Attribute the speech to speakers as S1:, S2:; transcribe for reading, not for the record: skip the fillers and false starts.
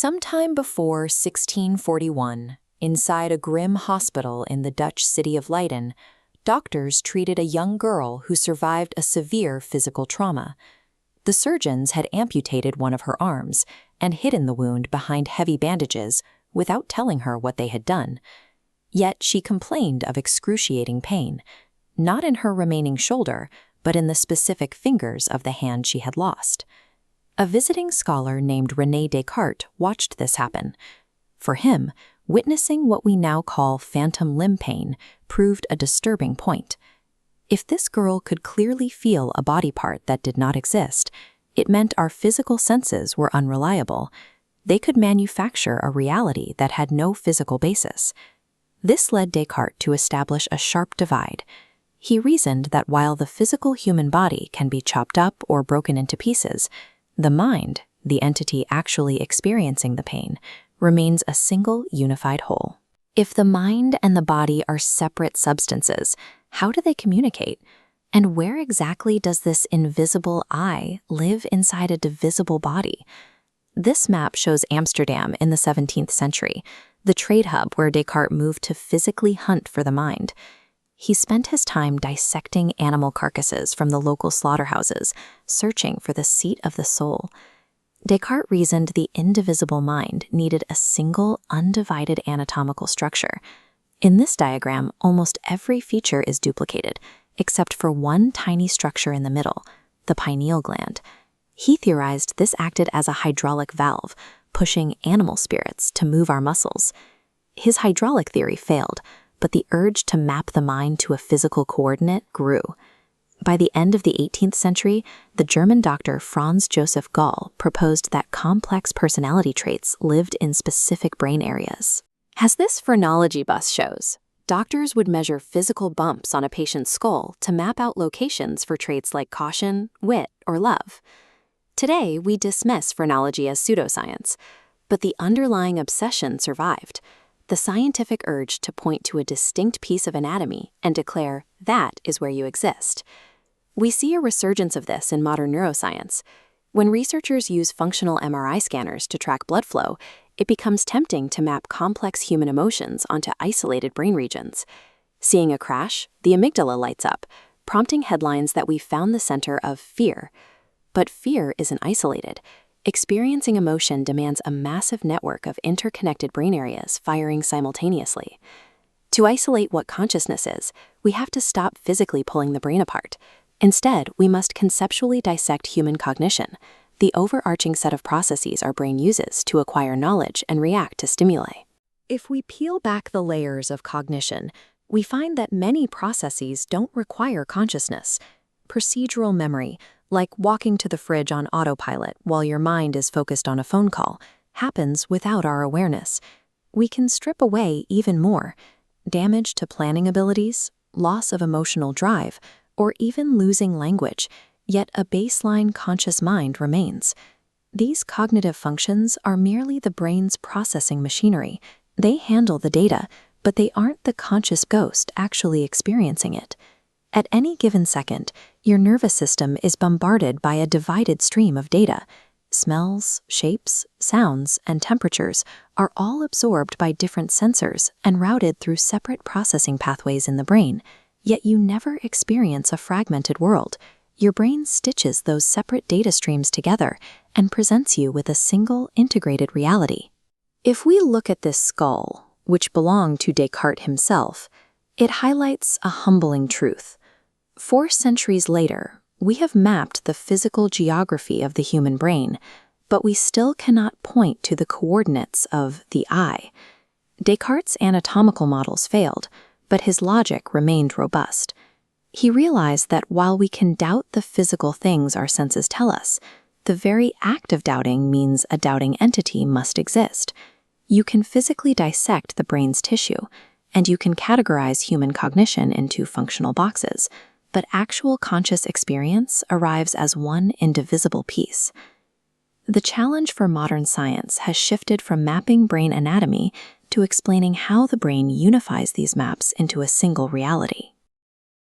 S1: Sometime before 1641, inside a grim hospital in the Dutch city of Leiden, doctors treated a young girl who survived a severe physical trauma. The surgeons had amputated one of her arms and hidden the wound behind heavy bandages without telling her what they had done. Yet she complained of excruciating pain, not in her remaining shoulder, but in the specific fingers of the hand she had lost. A visiting scholar named René Descartes watched this happen. For him, witnessing what we now call phantom limb pain proved a disturbing point. If this girl could clearly feel a body part that did not exist, it meant our physical senses were unreliable. They could manufacture a reality that had no physical basis. This led Descartes to establish a sharp divide. He reasoned that while the physical human body can be chopped up or broken into pieces, the mind, the entity actually experiencing the pain, remains a single unified whole. If the mind and the body are separate substances, how do they communicate? And where exactly does this invisible I live inside a divisible body? This map shows Amsterdam in the 17th century, the trade hub where Descartes moved to physically hunt for the mind. He spent his time dissecting animal carcasses from the local slaughterhouses, searching for the seat of the soul. Descartes reasoned the indivisible mind needed a single, undivided anatomical structure. In this diagram, almost every feature is duplicated, except for one tiny structure in the middle, the pineal gland. He theorized this acted as a hydraulic valve, pushing animal spirits to move our muscles. His hydraulic theory failed, but the urge to map the mind to a physical coordinate grew. By the end of the 18th century, the German doctor Franz Joseph Gall proposed that complex personality traits lived in specific brain areas. As this phrenology bus shows, doctors would measure physical bumps on a patient's skull to map out locations for traits like caution, wit, or love. Today, we dismiss phrenology as pseudoscience, but the underlying obsession survived. The scientific urge to point to a distinct piece of anatomy and declare, that is where you exist. We see a resurgence of this in modern neuroscience. When researchers use functional MRI scanners to track blood flow, it becomes tempting to map complex human emotions onto isolated brain regions. Seeing a crash, the amygdala lights up, prompting headlines that we've found the center of fear. But fear isn't isolated. Experiencing emotion demands a massive network of interconnected brain areas firing simultaneously. To isolate what consciousness is, we have to stop physically pulling the brain apart. Instead, we must conceptually dissect human cognition, the overarching set of processes our brain uses to acquire knowledge and react to stimuli. If we peel back the layers of cognition, we find that many processes don't require consciousness. Procedural memory, like walking to the fridge on autopilot while your mind is focused on a phone call, happens without our awareness. We can strip away even more: damage to planning abilities, loss of emotional drive, or even losing language, yet a baseline conscious mind remains. These cognitive functions are merely the brain's processing machinery. They handle the data, but they aren't the conscious ghost actually experiencing it. At any given second, your nervous system is bombarded by a divided stream of data. Smells, shapes, sounds, and temperatures are all absorbed by different sensors and routed through separate processing pathways in the brain, yet you never experience a fragmented world. Your brain stitches those separate data streams together and presents you with a single integrated reality. If we look at this skull, which belonged to Descartes himself, it highlights a humbling truth. 4 centuries later, we have mapped the physical geography of the human brain, but we still cannot point to the coordinates of the I. Descartes' anatomical models failed, but his logic remained robust. He realized that while we can doubt the physical things our senses tell us, the very act of doubting means a doubting entity must exist. You can physically dissect the brain's tissue, and you can categorize human cognition into functional boxes, but actual conscious experience arrives as one indivisible piece. The challenge for modern science has shifted from mapping brain anatomy to explaining how the brain unifies these maps into a single reality.